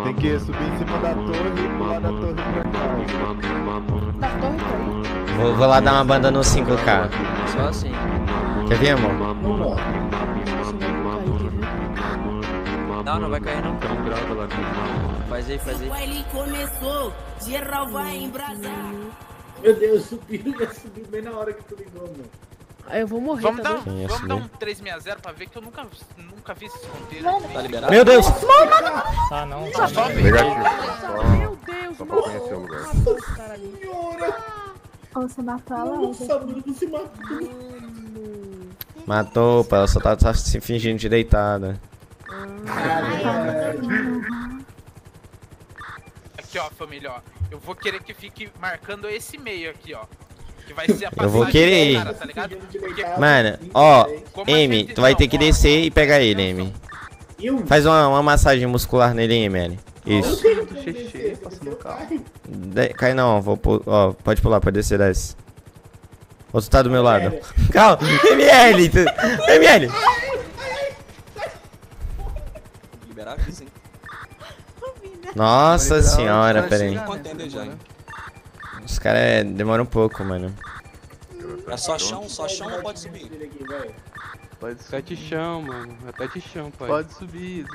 Tem que subir em cima da torre e pular da torre pra cá. Da torre caiu. Vou lá dar uma banda no 5K. Só assim. Quer ver, amor? Você vai cair, quer ver? Não vai cair não. Tá um grau lá. Faz aí. O baile começou, geral vai embrasar. Meu Deus, subiu bem na hora que tu ligou, meu. Aí eu vou morrer, Vamos tá dar, vendo? Sim, vamos dar assim. um 360 pra ver que eu nunca vi esses ponteiros. Tá liberado? Meu Deus! Ah, não. Só vem. Negativo. Meu Deus, Só pra conhecer o lugar. matou esse cara ali. Senhora! Ou você matou ela, Nossa, Bruno, você matou. Matou, pô. Ela só tá se fingindo de deitada. Aqui, ó, família, ó. Eu vou querer que fique marcando esse meio aqui, ó. Que vai ser a passagem Eu vou querer. do cara, tá ligado? Porque Mano, ó, como a Amy, gente- tu vai não, ter que ó, descer e pegar ele, Amy. Eu? Faz uma massagem muscular nele, ML. Isso. Xixi, passa no carro. Cai não, ó, pode pular, pode descer, desce. Ou tu tá do meu lado. Calma, ML! ML! Liberar aqui sim. Nossa senhora, pera aí. Contender já, hein? Os caras demoram um pouco, mano. É só chão não pode subir. Pode Até de chão, mano. Até de chão, pai. Pode subir.